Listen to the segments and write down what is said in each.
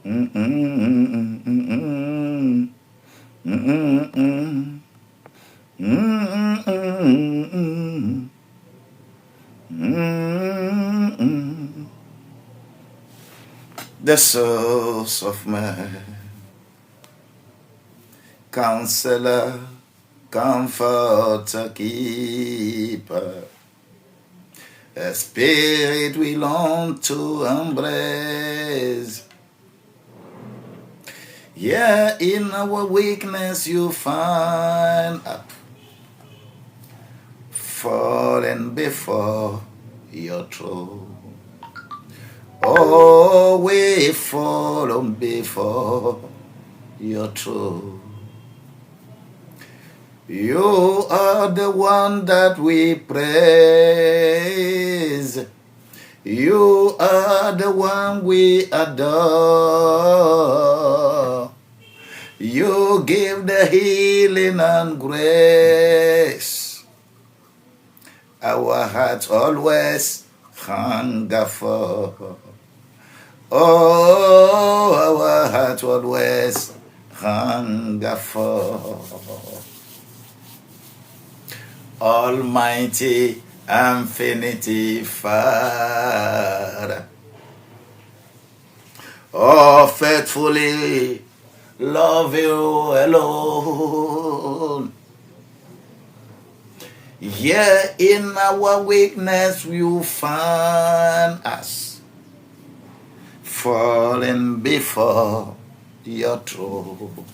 Mm, mm, mm, mm, mm, mm, mm, mm, mm, mm, mm. The source of my counselor, comforter, keeper, a spirit we long to embrace. Yeah, in our weakness you find up, falling before your throne. Oh, we fallen before your throne. You are the one that we praise. You are the one we adore. You give the healing and grace. Our hearts always hunger for. Oh, our hearts always hunger for. Almighty Infinity Father, oh, faithfully love you alone. Yeah, in our weakness you find us, falling before your throne.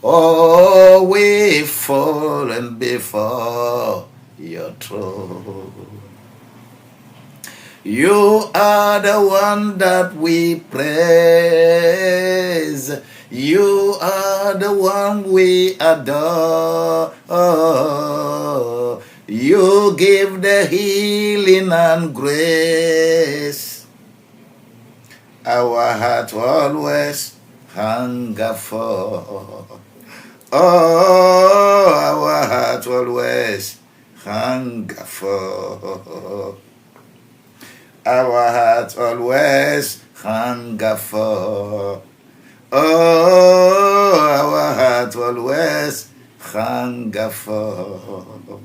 Oh, we fallen before your throne. You are the one that we praise. You are the one we adore. You give the healing and grace. Our heart always hunger for. Oh, our heart always hunger for. Our heart always hunger for. Oh, our heart always hunger for.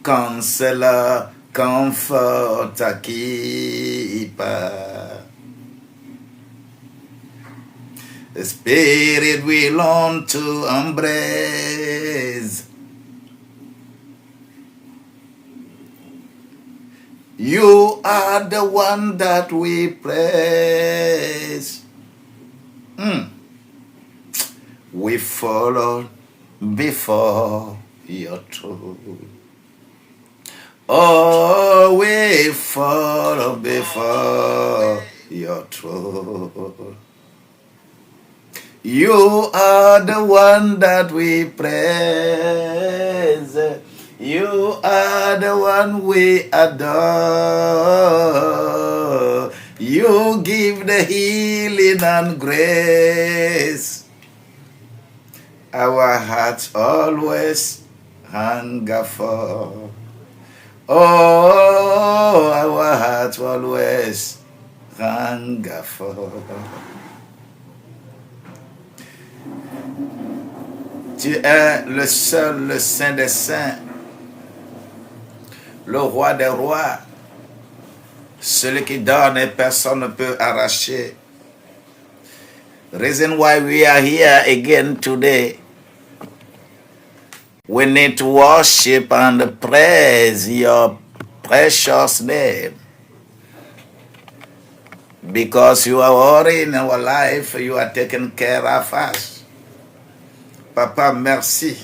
Counselor, comforter, keeper. The spirit we long to embrace. You are the one that we praise. We follow before your throne. Oh, we follow before your throne. You are the one that we praise. You are the one we adore. You give the healing and grace. Our hearts always hunger for. Oh, our hearts always hunger for. Tu es le seul, le Saint des Saints, le Roi des Rois, celui qui donne et personne ne peut arracher. Reason why we are here again today, we need to worship and praise your precious name. Because you are already in our life, you are taking care of us. Papa, merci.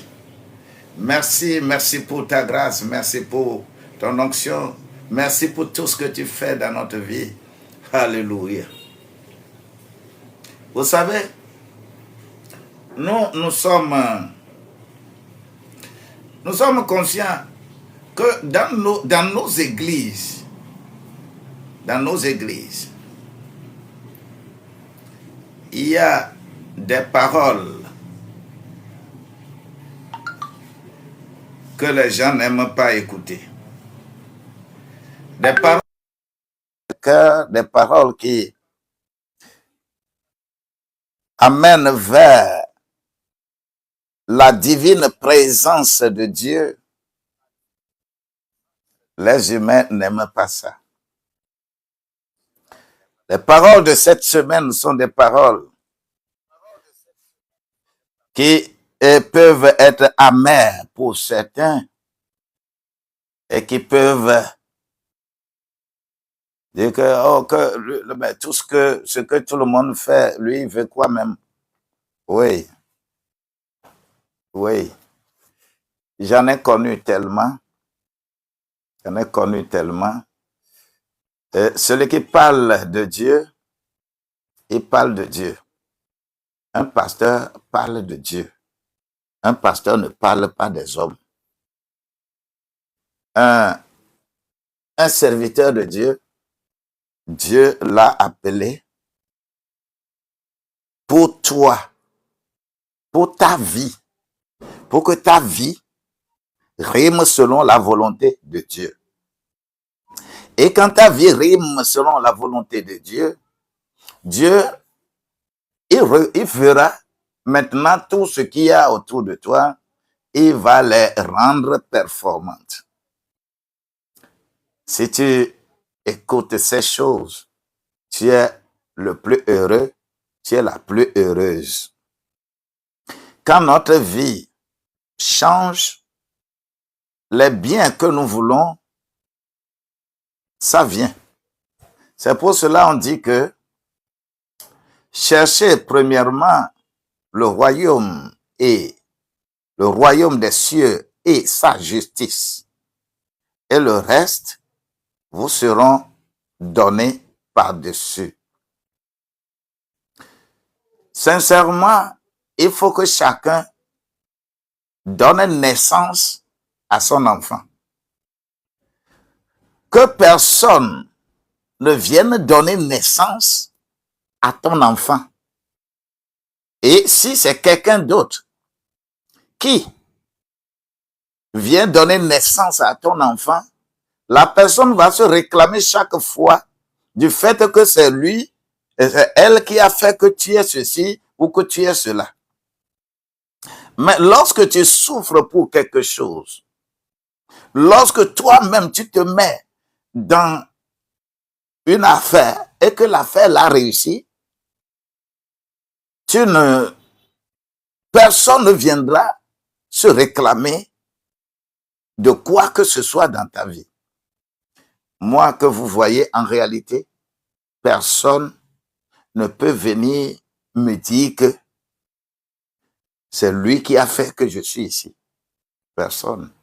Merci, merci pour ta grâce, merci pour ton onction, merci pour tout ce que tu fais dans notre vie. Alléluia. Vous savez, nous sommes conscients que dans nos églises, il y a des paroles que les gens n'aiment pas écouter. Des paroles qui amène vers la divine présence de Dieu, les humains n'aiment pas ça. Les paroles de cette semaine sont des paroles qui peuvent être amères pour certains et qui peuvent dire que, oh, tout ce que tout le monde fait, lui, il veut quoi même? Oui, oui. J'en ai connu tellement. Celui qui parle de Dieu, il parle de Dieu. Un pasteur parle de Dieu. Un pasteur ne parle pas des hommes. Un serviteur de Dieu, Dieu l'a appelé pour toi, pour ta vie, pour que ta vie rime selon la volonté de Dieu. Et quand ta vie rime selon la volonté de Dieu, Dieu, il fera maintenant tout ce qu'il y a autour de toi, il va les rendre performantes. Si tu écoutes ces choses, tu es le plus heureux, tu es la plus heureuse. Quand notre vie change, les biens que nous voulons, ça vient. C'est pour cela qu'on dit que cherchez premièrement le royaume des cieux et sa justice. Et le reste vous seront donnés par-dessus. Sincèrement, il faut que chacun donne naissance à son enfant. Que personne ne vienne donner naissance à ton enfant. Et si c'est quelqu'un d'autre qui vient donner naissance à ton enfant, la personne va se réclamer chaque fois du fait que c'est lui, c'est elle qui a fait que tu es ceci ou que tu es cela. Mais lorsque tu souffres pour quelque chose, lorsque toi-même tu te mets dans une affaire et que l'affaire l'a réussi, personne ne viendra se réclamer de quoi que ce soit dans ta vie. Moi que vous voyez, en réalité, personne ne peut venir me dire que c'est lui qui a fait que je suis ici. Personne.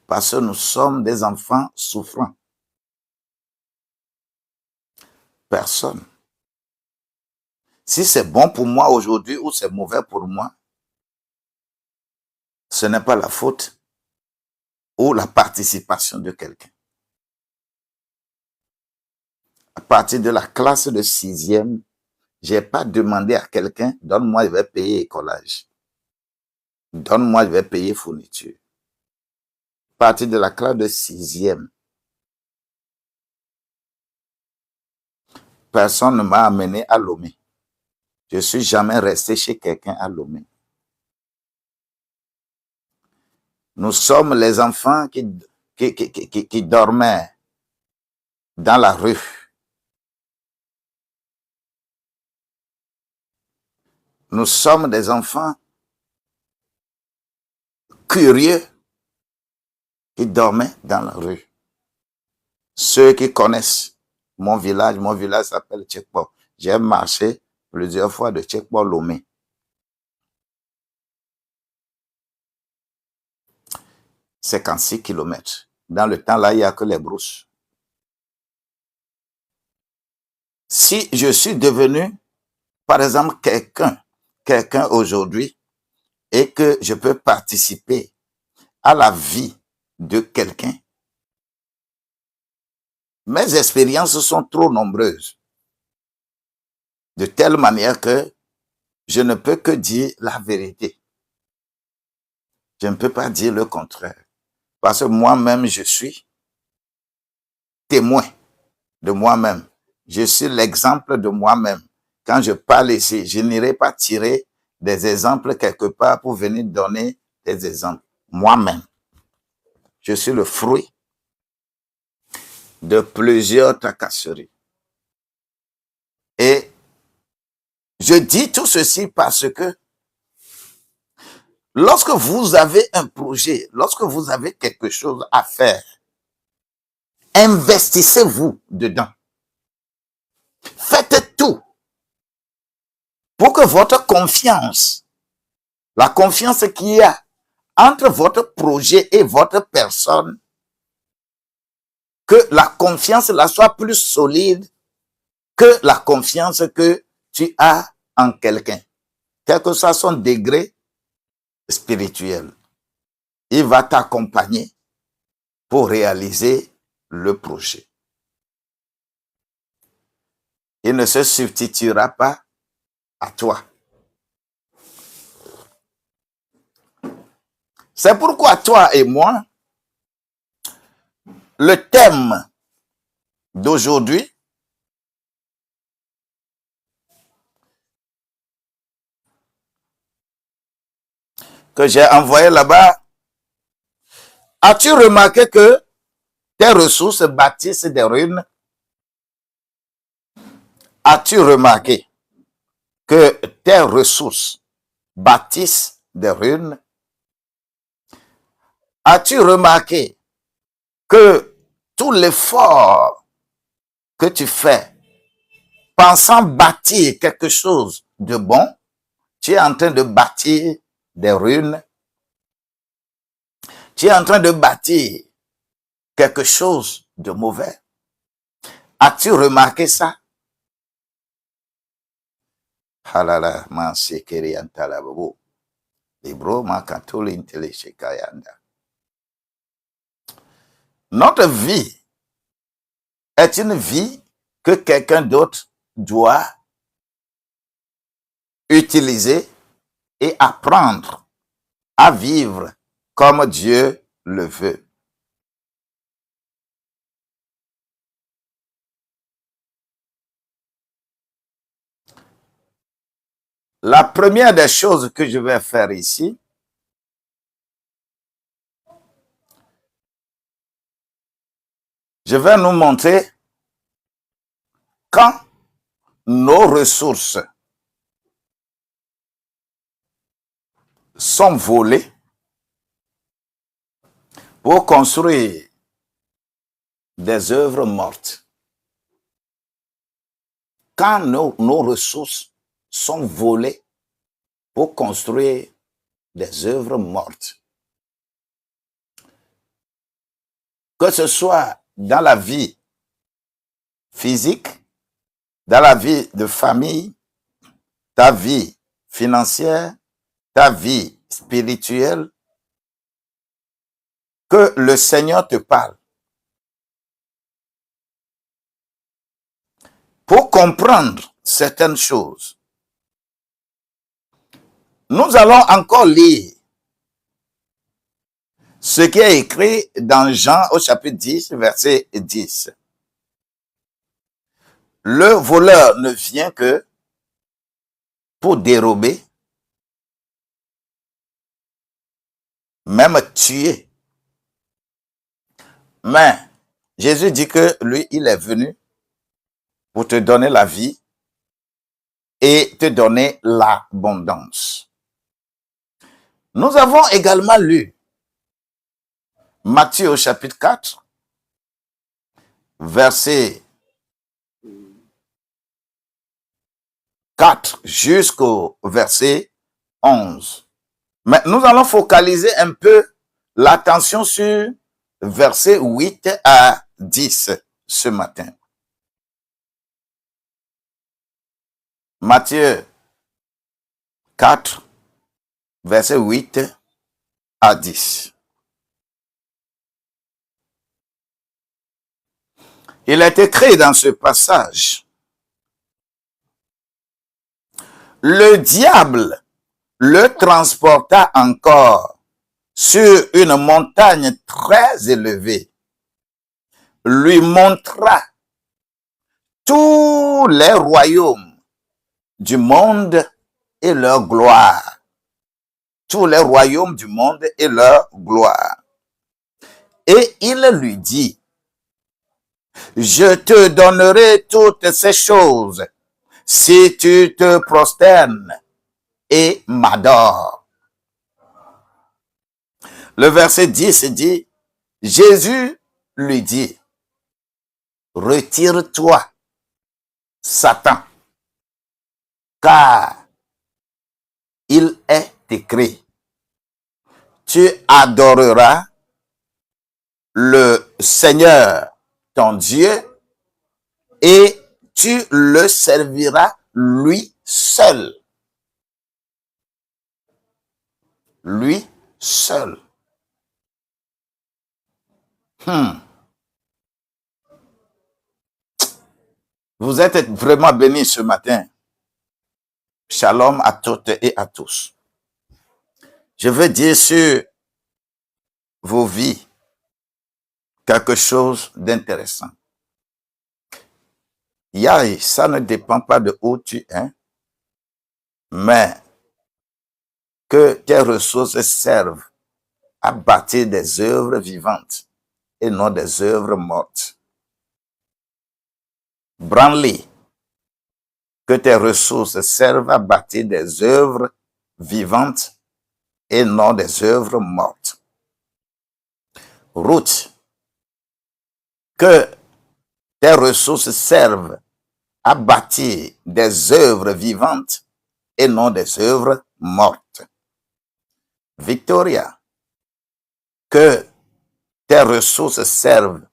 Parce que nous sommes des enfants souffrants. Personne. Si c'est bon pour moi aujourd'hui ou c'est mauvais pour moi, ce n'est pas la faute ou la participation de quelqu'un. À partir de la classe de 6e, je n'ai pas demandé à quelqu'un, donne-moi, je vais payer écolage. Donne-moi, je vais payer fourniture. À partir de la classe de 6e, personne ne m'a amené à Lomé. Je ne suis jamais resté chez quelqu'un à Lomé. Nous sommes les enfants qui dormaient dans la rue. Nous sommes des enfants curieux qui dormaient dans la rue. Ceux qui connaissent mon village s'appelle Tchekpo. J'ai marché plusieurs fois de Tchekpo Lomé. C'est 56 kilomètres. Dans le temps, là, il n'y a que les brousses. Si je suis devenu, par exemple, quelqu'un aujourd'hui, et que je peux participer à la vie de quelqu'un, mes expériences sont trop nombreuses. De telle manière que je ne peux que dire la vérité. Je ne peux pas dire le contraire. Parce que moi-même, je suis témoin de moi-même. Je suis l'exemple de moi-même. quand je parle ici, je n'irai pas tirer des exemples quelque part pour venir donner des exemples. Moi-même, je suis le fruit de plusieurs tracasseries. Et je dis tout ceci parce que lorsque vous avez un projet, lorsque vous avez quelque chose à faire, investissez-vous dedans. Faites tout pour que votre confiance, la confiance qu'il y a entre votre projet et votre personne, que la confiance là soit plus solide que la confiance que tu as en quelqu'un, quel que soit son degré spirituel. Il va t'accompagner pour réaliser le projet. Il ne se substituera pas à toi. C'est pourquoi toi et moi, le thème d'aujourd'hui, que j'ai envoyé là-bas, as-tu remarqué que tes ressources bâtissent des ruines? As-tu remarqué que tes ressources bâtissent des ruines? As-tu remarqué que tout l'effort que tu fais, pensant bâtir quelque chose de bon, tu es en train de bâtir des ruines? Tu es en train de bâtir quelque chose de mauvais? As-tu remarqué ça? Halala, man sekeri antala bobo. Libro ma katoli intele shekayanda. Notre vie est une vie que quelqu'un d'autre doit utiliser et apprendre à vivre comme Dieu le veut. La première des choses que je vais faire ici, je vais nous montrer quand nos ressources sont volées pour construire des œuvres mortes. Quand nos ressources sont volées pour construire des œuvres mortes. Que ce soit dans la vie physique, dans la vie de famille, ta vie financière, ta vie spirituelle, que le Seigneur te parle. Pour comprendre certaines choses, nous allons encore lire ce qui est écrit dans Jean au chapitre 10, verset 10. Le voleur ne vient que pour dérober, même tuer. Mais Jésus dit que lui, il est venu pour te donner la vie et te donner l'abondance. Nous avons également lu Matthieu au chapitre 4, verset 4 jusqu'au verset 11. Mais nous allons focaliser un peu l'attention sur verset 8 à 10 ce matin. Matthieu 4, verset 8 à 10. Il est écrit dans ce passage, le diable le transporta encore sur une montagne très élevée, lui montra tous les royaumes du monde et leur gloire. Tous les royaumes du monde et leur gloire. Et il lui dit, je te donnerai toutes ces choses si tu te prosternes et m'adores. Le verset 10 dit, Jésus lui dit, retire-toi, Satan, car il est écrit, tu adoreras le Seigneur, ton Dieu, et tu le serviras lui seul. Lui seul. Vous êtes vraiment bénis ce matin. Shalom à toutes et à tous. Je veux dire sur vos vies quelque chose d'intéressant. Ça ne dépend pas de où tu es, mais que tes ressources servent à bâtir des œuvres vivantes et non des œuvres mortes. Branly, que tes ressources servent à bâtir des œuvres vivantes et non des œuvres mortes. Ruth, que tes ressources servent à bâtir des œuvres vivantes et non des œuvres mortes. Victoria, que tes ressources servent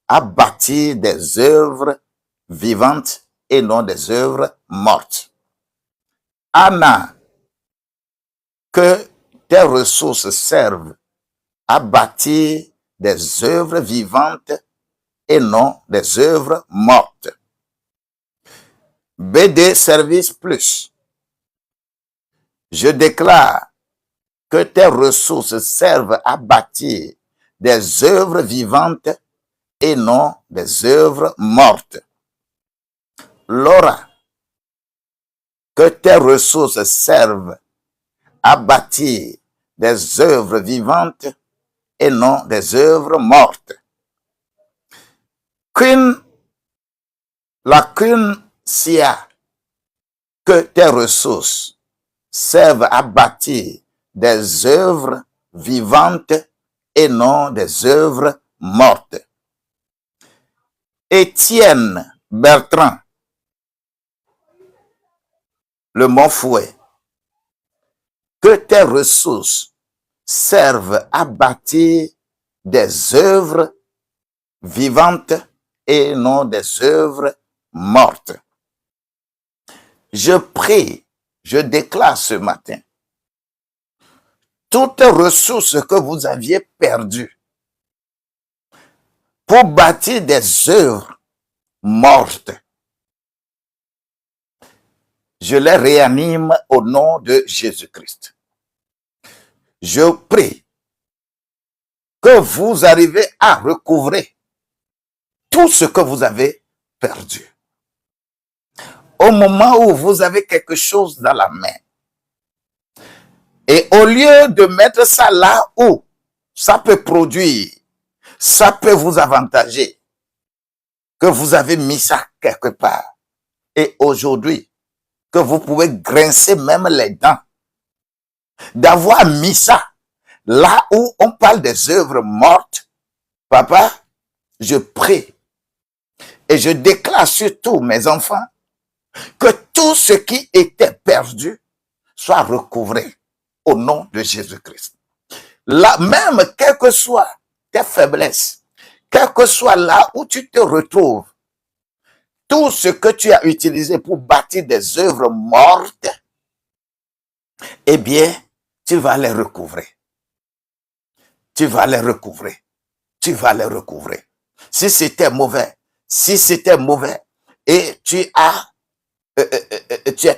à bâtir des œuvres vivantes et non des œuvres mortes. Anna, que tes ressources servent à bâtir des œuvres vivantes et non des œuvres mortes. BD Service Plus, je déclare que tes ressources servent à bâtir des œuvres vivantes et non des œuvres mortes. Laura, que tes ressources servent à bâtir des œuvres vivantes et non des œuvres mortes. La Queen Sia, que tes ressources servent à bâtir des œuvres vivantes et non des œuvres mortes. Étienne Bertrand, le Montfouet, que tes ressources servent à bâtir des œuvres vivantes et non des œuvres mortes. Je prie, je déclare ce matin, toutes ressources que vous aviez perdues pour bâtir des œuvres mortes, je les réanime au nom de Jésus-Christ. Je prie que vous arrivez à recouvrer tout ce que vous avez perdu. Au moment où vous avez quelque chose dans la main, et au lieu de mettre ça là où ça peut produire, ça peut vous avantager, que vous avez mis ça quelque part, et aujourd'hui, que vous pouvez grincer même les dents, d'avoir mis ça là où on parle des œuvres mortes, papa, je prie et je déclare sur tous mes enfants que tout ce qui était perdu soit recouvré au nom de Jésus-Christ. Là, même quelles que soient tes faiblesses, quel que soit là où tu te retrouves, tout ce que tu as utilisé pour bâtir des œuvres mortes, eh bien, tu vas les recouvrer. Tu vas les recouvrer. Tu vas les recouvrer. Si c'était mauvais, et tu es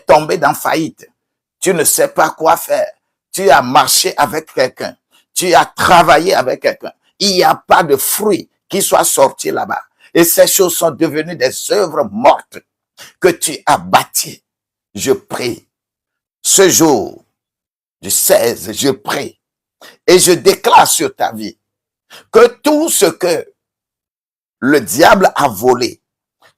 tombé dans faillite, tu ne sais pas quoi faire, tu as marché avec quelqu'un, tu as travaillé avec quelqu'un, il n'y a pas de fruit qui soit sorti là-bas. Et ces choses sont devenues des œuvres mortes que tu as bâties. je prie. Ce jour du 16, je prie. Et je déclare sur ta vie que tout ce que le diable a volé,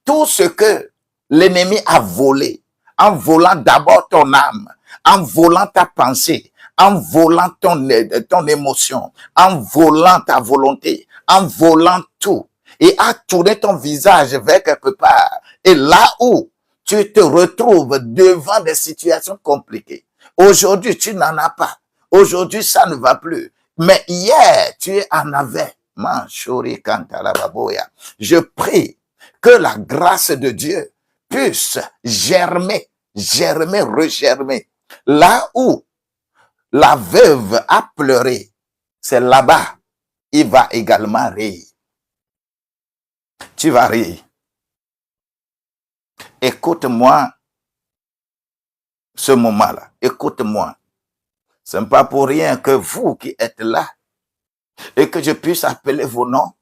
tout ce que l'ennemi a volé, en volant d'abord ton âme, en volant ta pensée, en volant ton émotion, en volant ta volonté, en volant tout, et a tourné ton visage vers quelque part. Et là où tu te retrouves devant des situations compliquées, aujourd'hui tu n'en as pas, aujourd'hui ça ne va plus, mais hier tu en avais. Je prie que la grâce de Dieu puisse germer, regermer. Là où la veuve a pleuré, c'est là-bas, il va également rire. Tu vas rire. Écoute-moi ce moment-là. Écoute-moi. Ce n'est pas pour rien que vous qui êtes là et que je puisse appeler vos noms.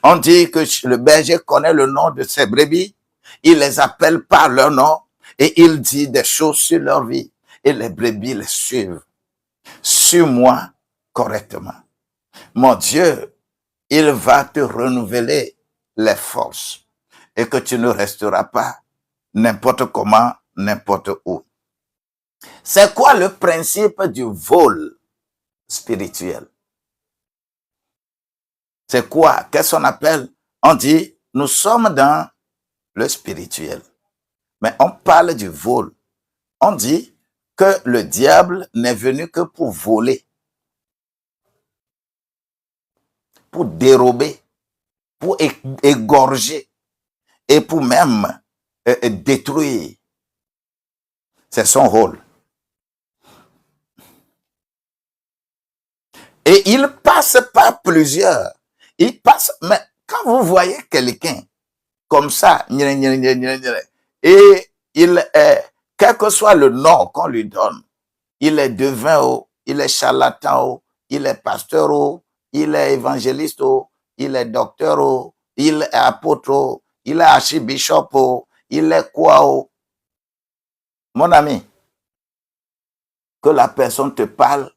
On dit que le berger connaît le nom de ses brebis. Il les appelle par leur nom et il dit des choses sur leur vie. Et les brebis les suivent. Suis-moi correctement. Mon Dieu, il va te renouveler les forces et que tu ne resteras pas n'importe comment, n'importe où. C'est quoi le principe du vol spirituel? C'est quoi? Qu'est-ce qu'on appelle? On dit, nous sommes dans le spirituel. Mais on parle du vol. On dit que le diable n'est venu que pour voler, pour dérober, pour égorger et pour même détruire. C'est son rôle. Et il passe par plusieurs. Il passe, mais quand vous voyez quelqu'un comme ça, et il est, quel que soit le nom qu'on lui donne, il est devin, il est charlatan, il est pasteur, il est évangéliste, il est docteur, il est apôtre, il est archibishop, il est quoi? Mon ami, que la personne te parle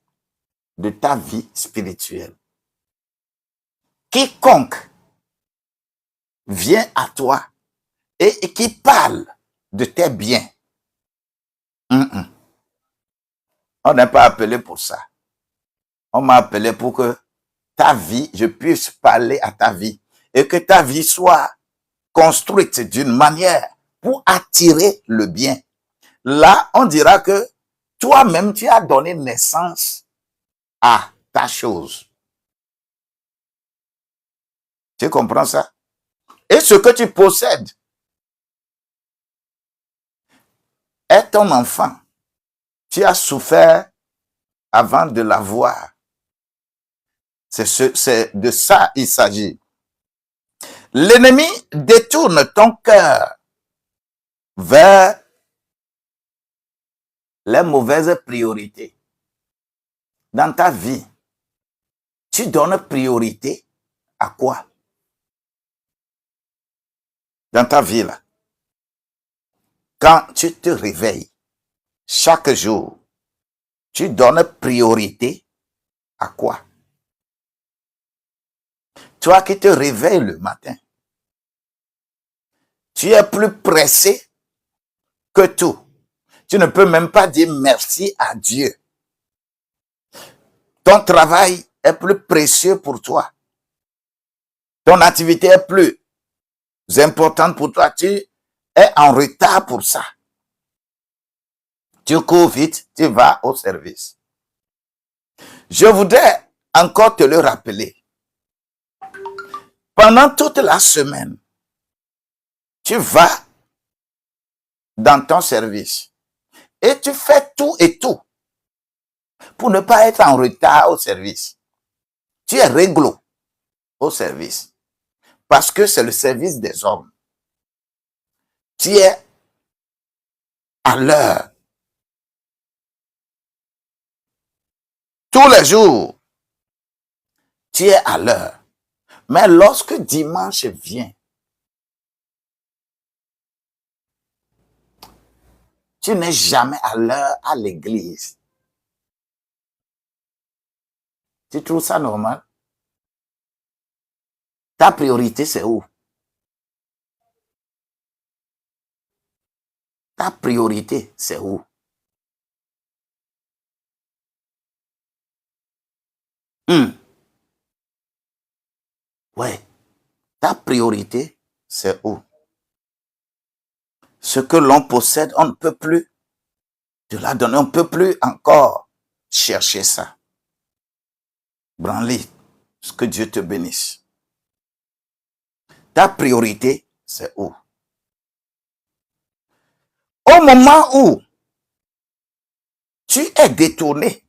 de ta vie spirituelle. Quiconque vient à toi et qui parle de tes biens, on n'est pas appelé pour ça. On m'a appelé pour que ta vie, je puisse parler à ta vie et que ta vie soit construite d'une manière pour attirer le bien. Là, on dira que toi-même, tu as donné naissance à ta chose. Tu comprends ça? Et ce que tu possèdes est ton enfant. Tu as souffert avant de l'avoir. C'est de ça il s'agit. L'ennemi détourne ton cœur vers les mauvaises priorités. Dans ta vie, tu donnes priorité à quoi? Dans ta vie, là. Quand tu te réveilles, chaque jour, tu donnes priorité à quoi? Toi qui te réveilles le matin, tu es plus pressé que tout. Tu ne peux même pas dire merci à Dieu. Ton travail est plus précieux pour toi. Ton activité est plus importante pour toi. Tu es en retard pour ça. Tu cours vite, tu vas au service. Je voudrais encore te le rappeler. Pendant toute la semaine, tu vas dans ton service et tu fais tout et tout pour ne pas être en retard au service. Tu es réglo au service parce que c'est le service des hommes. Tu es à l'heure. Tous les jours, tu es à l'heure. Mais lorsque dimanche vient, tu n'es jamais à l'heure à l'église. Tu trouves ça normal? Ta priorité, c'est où? Ta priorité, c'est où? Ouais. Ta priorité, c'est où? Ce que l'on possède, on ne peut plus te la donner. On ne peut plus encore chercher ça. Branly, que Dieu te bénisse. Ta priorité, c'est où? Au moment où tu es détourné,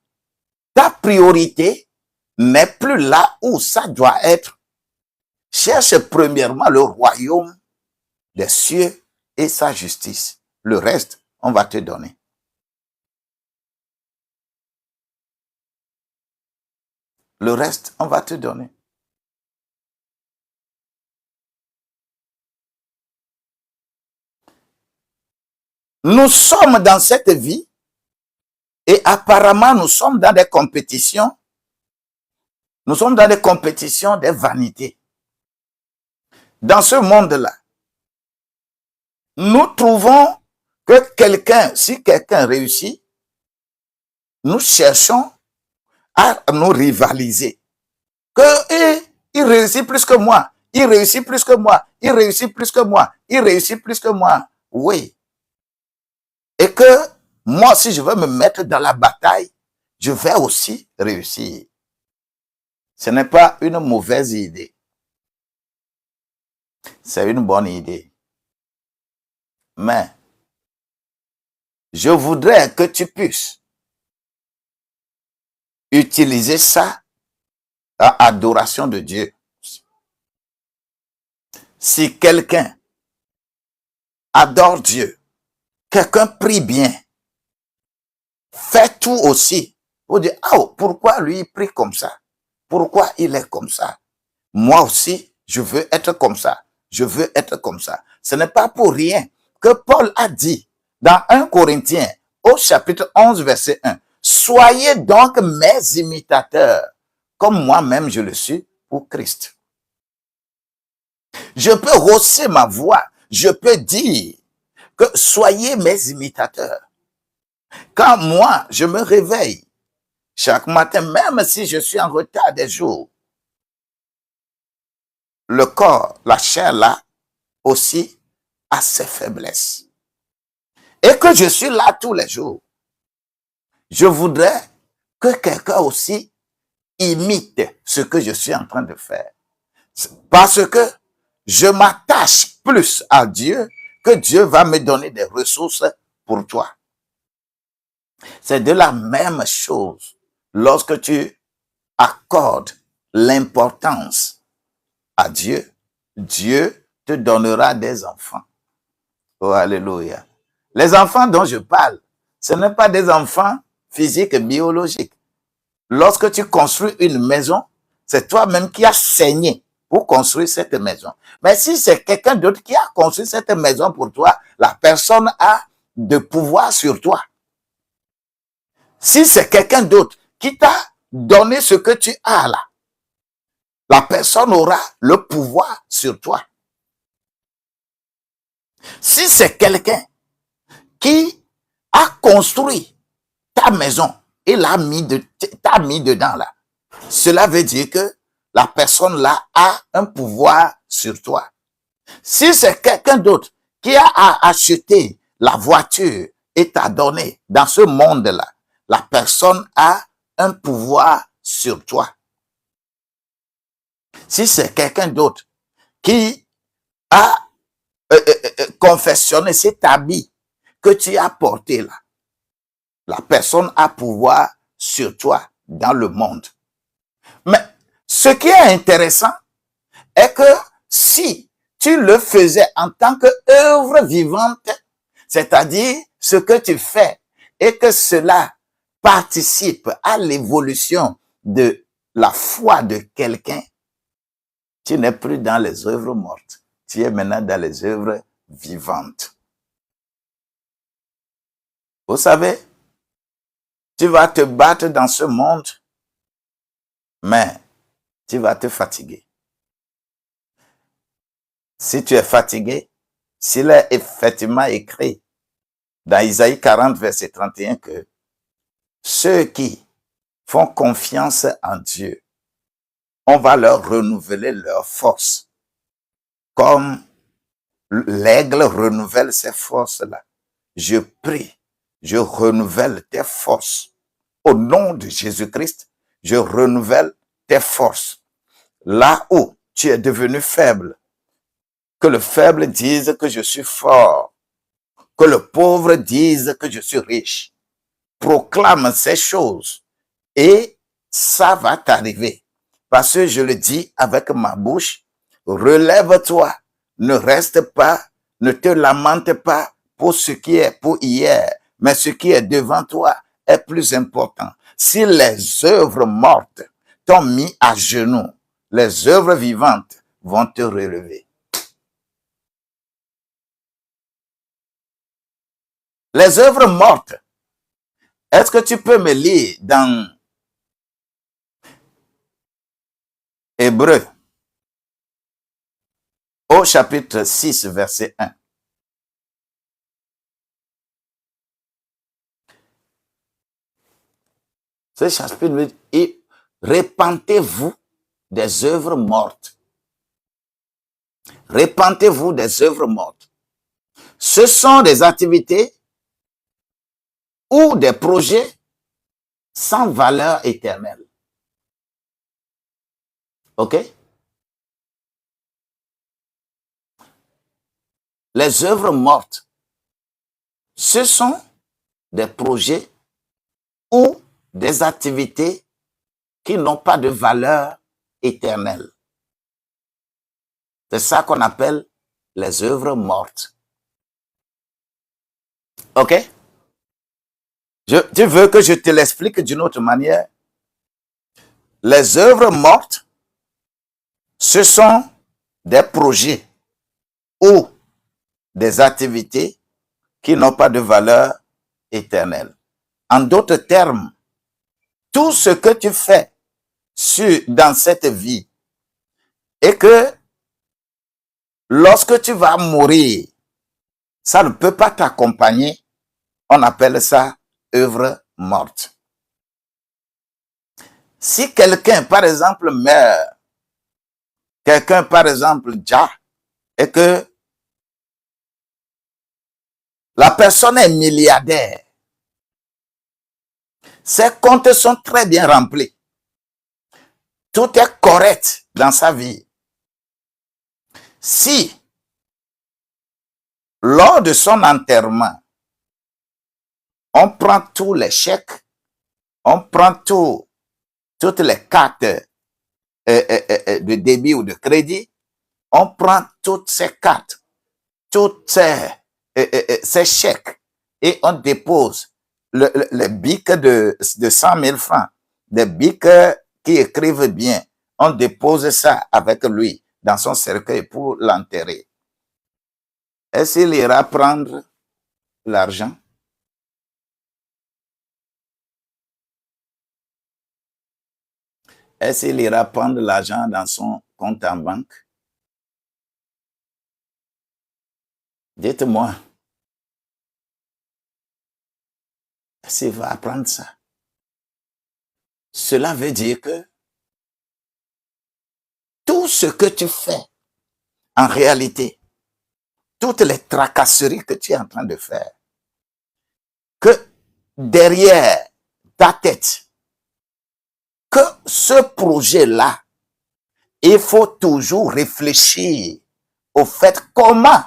ta priorité n'est plus là où ça doit être. Cherche premièrement le royaume des cieux et sa justice. Le reste, on va te donner. Le reste, on va te donner. Nous sommes dans cette vie et apparemment nous sommes dans des compétitions. Nous sommes dans des compétitions des vanités. Dans ce monde-là, nous trouvons que si quelqu'un réussit, nous cherchons à nous rivaliser. Il réussit plus que moi, il réussit plus que moi, il réussit plus que moi, il réussit plus que moi. Oui. Et que moi, si je veux me mettre dans la bataille, je vais aussi réussir. Ce n'est pas une mauvaise idée. C'est une bonne idée. Mais je voudrais que tu puisses utiliser ça à adoration de Dieu. Si quelqu'un adore Dieu, quelqu'un prie bien, fait tout aussi. Vous dites, oh, pourquoi lui il prie comme ça? Pourquoi il est comme ça? Moi aussi, je veux être comme ça. Je veux être comme ça. Ce n'est pas pour rien que Paul a dit dans 1 Corinthiens, au chapitre 11, verset 1, soyez donc mes imitateurs, comme moi-même je le suis pour Christ. Je peux hausser ma voix, je peux dire que soyez mes imitateurs. Quand moi, je me réveille chaque matin, même si je suis en retard des jours, le corps, la chair là, aussi a ses faiblesses. Et que je suis là tous les jours. Je voudrais que quelqu'un aussi imite ce que je suis en train de faire. Parce que je m'attache plus à Dieu que Dieu va me donner des ressources pour toi. C'est de la même chose lorsque tu accordes l'importance à Dieu. Dieu te donnera des enfants. Oh, alléluia. Les enfants dont je parle, ce ne sont pas des enfants physiques et biologiques. Lorsque tu construis une maison, c'est toi-même qui as saigné pour construire cette maison. Mais si c'est quelqu'un d'autre qui a construit cette maison pour toi, la personne a de pouvoir sur toi. Si c'est quelqu'un d'autre qui t'a donné ce que tu as là, la personne aura le pouvoir sur toi. Si c'est quelqu'un qui a construit ta maison et t'a mis dedans là, cela veut dire que la personne là a un pouvoir sur toi. Si c'est quelqu'un d'autre qui a acheté la voiture et t'a donné dans ce monde-là, la personne a un pouvoir sur toi. Si c'est quelqu'un d'autre qui a confectionné cet habit que tu as porté là, la personne a pouvoir sur toi dans le monde. Mais ce qui est intéressant est que si tu le faisais en tant qu'œuvre vivante, c'est-à-dire ce que tu fais et que cela participe à l'évolution de la foi de quelqu'un, tu n'es plus dans les œuvres mortes. Tu es maintenant dans les œuvres vivantes. Vous savez, tu vas te battre dans ce monde, mais tu vas te fatiguer. Si tu es fatigué, s'il est effectivement écrit dans Isaïe 40, verset 31 que ceux qui font confiance en Dieu, on va leur renouveler leur force, comme l'aigle renouvelle ses forces-là. Je prie, je renouvelle tes forces. Au nom de Jésus-Christ, je renouvelle tes forces. Là où tu es devenu faible, que le faible dise que je suis fort, que le pauvre dise que je suis riche. Proclame ces choses et ça va t'arriver. Parce que je le dis avec ma bouche, relève-toi, ne reste pas, ne te lamente pas pour ce qui est pour hier, mais ce qui est devant toi est plus important. Si les œuvres mortes t'ont mis à genoux, les œuvres vivantes vont te relever. Les œuvres mortes, est-ce que tu peux me lire dans Hébreux au chapitre 6, verset 1? Ce chapitre dit, répentez-vous des œuvres mortes. Répentez-vous des œuvres mortes. Ce sont des activités ou des projets sans valeur éternelle. OK? Les œuvres mortes, ce sont des projets ou des activités qui n'ont pas de valeur éternelle. C'est ça qu'on appelle les œuvres mortes. OK? Tu veux que je te l'explique d'une autre manière? Les œuvres mortes, ce sont des projets ou des activités qui n'ont pas de valeur éternelle. En d'autres termes, tout ce que tu fais dans cette vie et que lorsque tu vas mourir, ça ne peut pas t'accompagner, on appelle ça œuvre morte. Si quelqu'un, par exemple, meurt, quelqu'un, par exemple, et que la personne est milliardaire, ses comptes sont très bien remplis, tout est correct dans sa vie. Si, lors de son enterrement, on prend tous les chèques, on prend toutes les cartes de débit ou de crédit, on prend toutes ces cartes, toutes ces chèques et on dépose les bics de 100 000 francs, des bics qui écrivent bien, on dépose ça avec lui dans son cercueil pour l'enterrer. Est-ce qu'il ira prendre l'argent? Est-ce qu'il ira prendre l'argent dans son compte en banque? Dites-moi. Est-ce qu'il va apprendre ça? Cela veut dire que tout ce que tu fais, en réalité, toutes les tracasseries que tu es en train de faire, que derrière ta tête, que ce projet-là, il faut toujours réfléchir au fait comment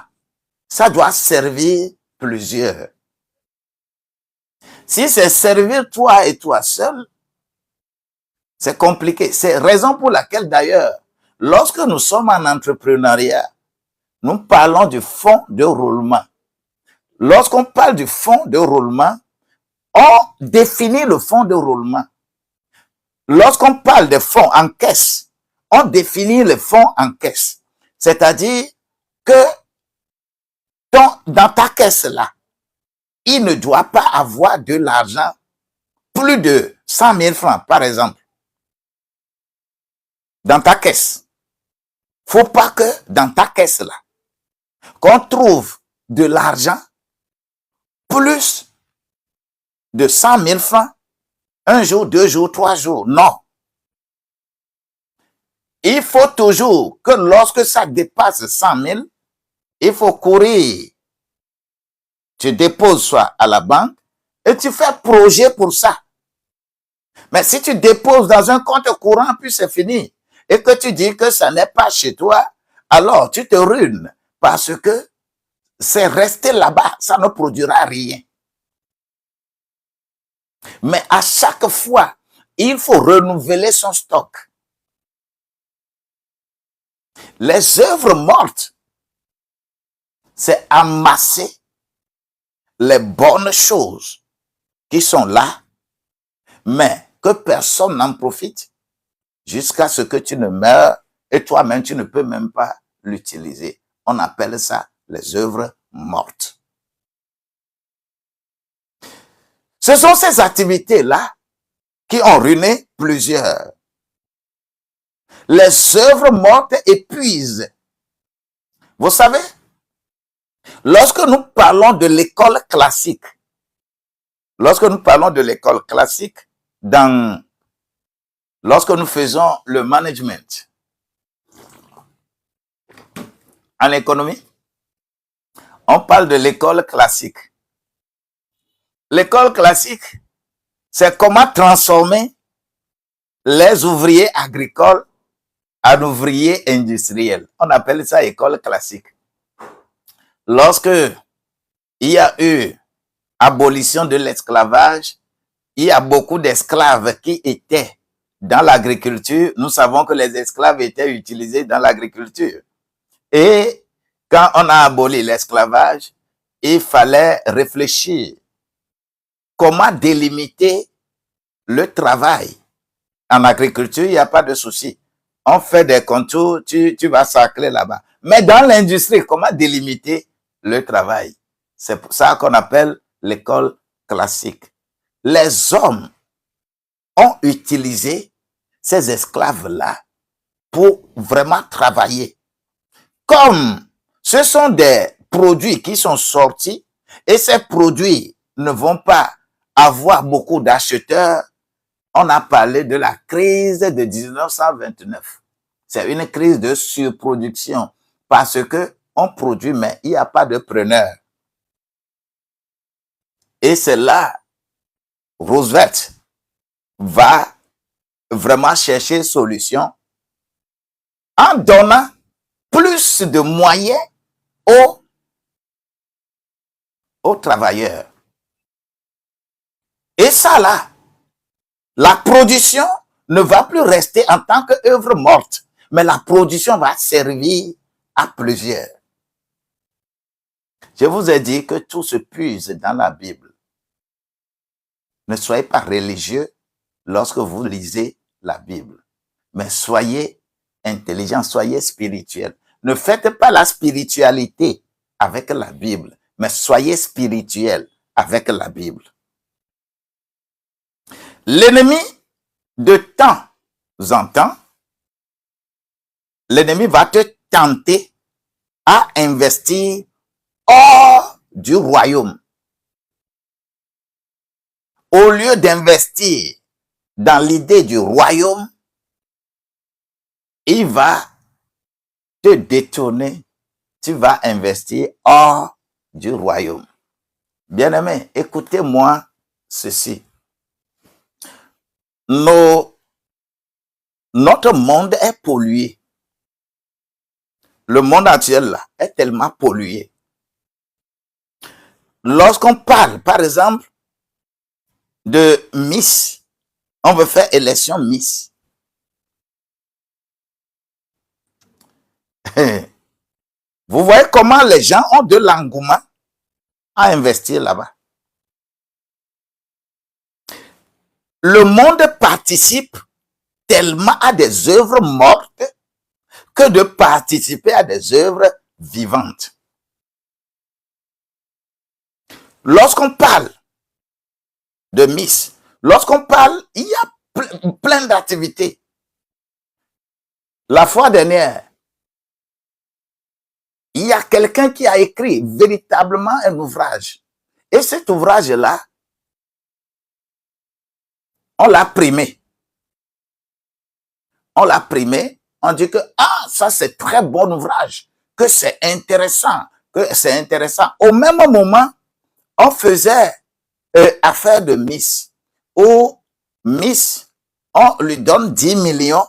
ça doit servir plusieurs. Si c'est servir toi et toi seul, c'est compliqué. C'est raison pour laquelle d'ailleurs, lorsque nous sommes en entrepreneuriat, nous parlons du fonds de roulement. Lorsqu'on parle du fonds de roulement, on définit le fonds de roulement. Lorsqu'on parle de fonds en caisse, on définit le fonds en caisse. C'est-à-dire que dans ta caisse là, il ne doit pas avoir de l'argent, plus de 100 000 francs, par exemple, dans ta caisse. Faut pas que dans ta caisse là, qu'on trouve de l'argent plus de 100 000 francs, un jour, 2 jours, 3 jours. Non. Il faut toujours que lorsque ça dépasse 100 000, il faut courir. Tu déposes soit à la banque et tu fais projet pour ça. Mais si tu déposes dans un compte courant, puis c'est fini, et que tu dis que ça n'est pas chez toi, alors tu te ruines parce que c'est resté là-bas, ça ne produira rien. Mais à chaque fois, il faut renouveler son stock. Les œuvres mortes, c'est amasser les bonnes choses qui sont là, mais que personne n'en profite jusqu'à ce que tu ne meurs et toi-même, tu ne peux même pas l'utiliser. On appelle ça les œuvres mortes. Ce sont ces activités-là qui ont ruiné plusieurs. Les œuvres mortes épuisent. Vous savez, lorsque nous parlons de l'école classique, lorsque nous faisons le management en économie, on parle de l'école classique. L'école classique, c'est comment transformer les ouvriers agricoles en ouvriers industriels. On appelle ça école classique. Lorsque il y a eu abolition de l'esclavage, il y a beaucoup d'esclaves qui étaient dans l'agriculture. Nous savons que les esclaves étaient utilisés dans l'agriculture. Et quand on a aboli l'esclavage, il fallait réfléchir comment délimiter le travail. En agriculture, il n'y a pas de souci. On fait des contours, tu vas sacler là-bas. Mais dans l'industrie, comment délimiter le travail? C'est pour ça qu'on appelle l'école classique. Les hommes ont utilisé ces esclaves-là pour vraiment travailler. Comme ce sont des produits qui sont sortis et ces produits ne vont pas avoir beaucoup d'acheteurs, on a parlé de la crise de 1929. C'est une crise de surproduction parce que on produit mais il n'y a pas de preneur. Et c'est là Roosevelt va vraiment chercher solution en donnant plus de moyens aux travailleurs. Et ça là, la production ne va plus rester en tant qu'œuvre morte, mais la production va servir à plusieurs. Je vous ai dit que tout se puise dans la Bible. Ne soyez pas religieux lorsque vous lisez la Bible, mais soyez intelligents, soyez spirituels. Ne faites pas la spiritualité avec la Bible, mais soyez spirituels avec la Bible. L'ennemi, de temps en temps, l'ennemi va te tenter à investir hors du royaume. Au lieu d'investir dans l'idée du royaume, il va te détourner. Tu vas investir hors du royaume. Bien-aimés, écoutez-moi ceci. Notre monde est pollué. Le monde actuel là, est tellement pollué. Lorsqu'on parle, par exemple, de Miss, on veut faire élection Miss. Vous voyez comment les gens ont de l'engouement à investir là-bas. Le monde participe tellement à des œuvres mortes que de participer à des œuvres vivantes. Lorsqu'on parle de Miss, lorsqu'on parle, il y a plein d'activités. La fois dernière, il y a quelqu'un qui a écrit véritablement un ouvrage. Et cet ouvrage-là, on l'a primé. On l'a primé. On dit que, ah, ça c'est très bon ouvrage, que c'est intéressant, Au même moment, on faisait affaire de Miss, où Miss, on lui donne 10 millions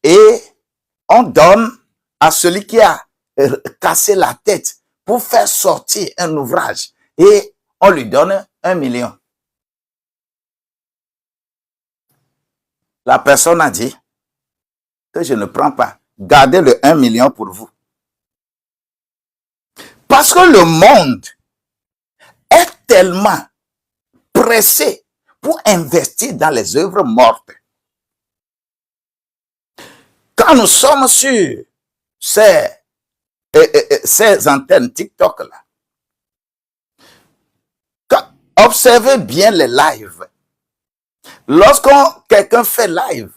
et on donne à celui qui a cassé la tête pour faire sortir un ouvrage et on lui donne 1 million. La personne a dit que je ne prends pas. Gardez le 1 million pour vous. Parce que le monde est tellement pressé pour investir dans les œuvres mortes. Quand nous sommes sur ces antennes TikTok-là, observez bien les lives. Lorsqu'on quelqu'un fait live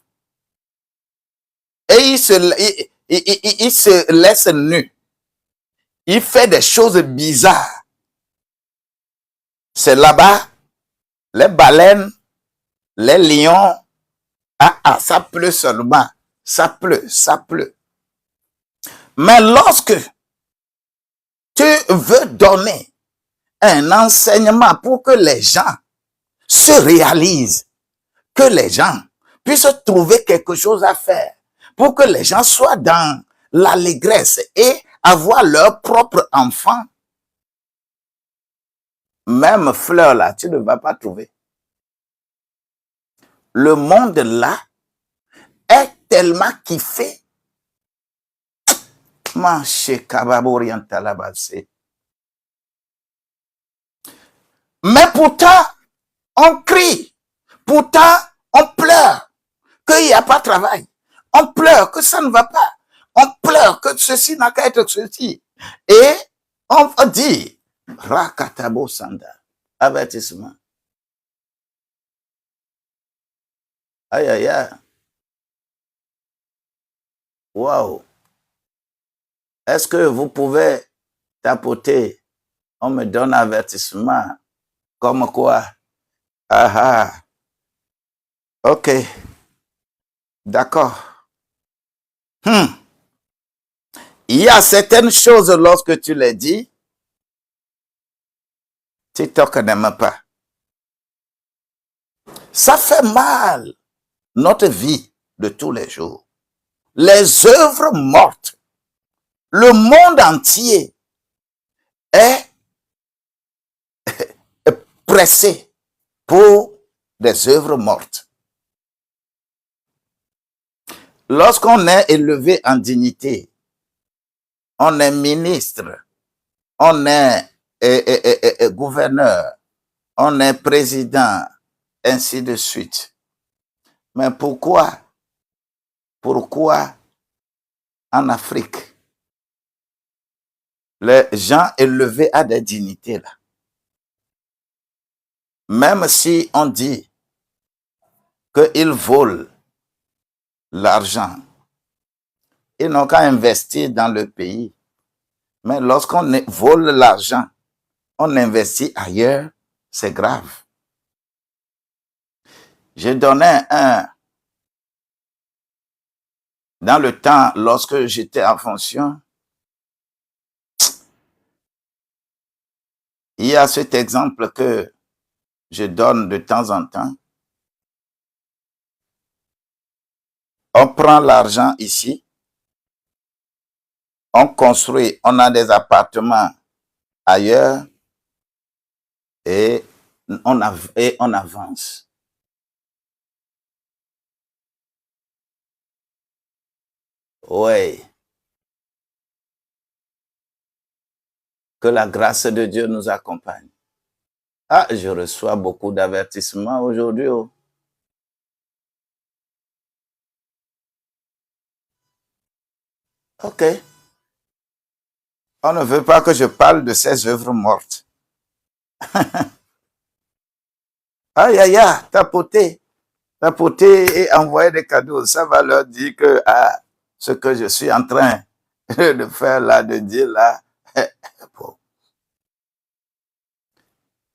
et il se laisse nu, il fait des choses bizarres. C'est là-bas, les baleines, les lions, ça pleut seulement. Ça pleut. Mais lorsque tu veux donner un enseignement pour que les gens se réalisent, que les gens puissent trouver quelque chose à faire, pour que les gens soient dans l'allégresse et avoir leur propre enfant, même fleur là, tu ne vas pas trouver. Le monde là est tellement kiffé. Mais pourtant, on crie, pourtant, on pleure qu'il n'y a pas de travail. On pleure que ça ne va pas. On pleure que ceci n'a qu'à être ceci. Et on dit, Rakatabo Sanda, avertissement. Aïe, aïe, aïe. Waouh. Est-ce que vous pouvez tapoter? On me donne avertissement. Comme quoi? Ah ah. Ok. D'accord. Il y a certaines choses, lorsque tu les dis, TikTok n'aime pas. Ça fait mal notre vie de tous les jours. Les œuvres mortes, le monde entier est pressé pour des œuvres mortes. Lorsqu'on est élevé en dignité, on est ministre, on est gouverneur, on est président, ainsi de suite. Mais pourquoi en Afrique, les gens élevés à des dignités là, même si on dit qu'ils volent l'argent, ils n'ont qu'à investir dans le pays. Mais lorsqu'on vole l'argent, on investit ailleurs, c'est grave. J'ai donné dans le temps, lorsque j'étais en fonction, il y a cet exemple que je donne de temps en temps. On prend l'argent ici, on construit, on a des appartements ailleurs et on avance. Oui. Que la grâce de Dieu nous accompagne. Ah, je reçois beaucoup d'avertissements aujourd'hui. Oh. Ok. On ne veut pas que je parle de ces œuvres mortes. Aïe, aïe, aïe, tapoter et envoyer des cadeaux. Ça va leur dire que ce que je suis en train de faire là, de dire là, bon.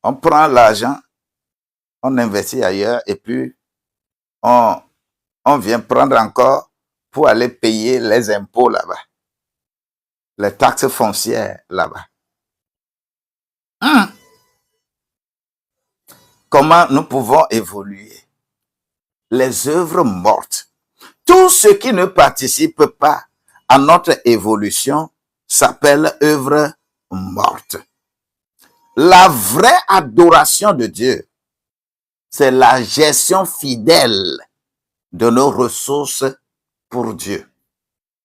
On prend l'argent, on investit ailleurs et puis on, on vient prendre encore pour aller payer les impôts là-bas, les taxes foncières là-bas. Comment nous pouvons évoluer? Les œuvres mortes. Tout ce qui ne participe pas à notre évolution s'appelle œuvre morte. La vraie adoration de Dieu, c'est la gestion fidèle de nos ressources pour Dieu.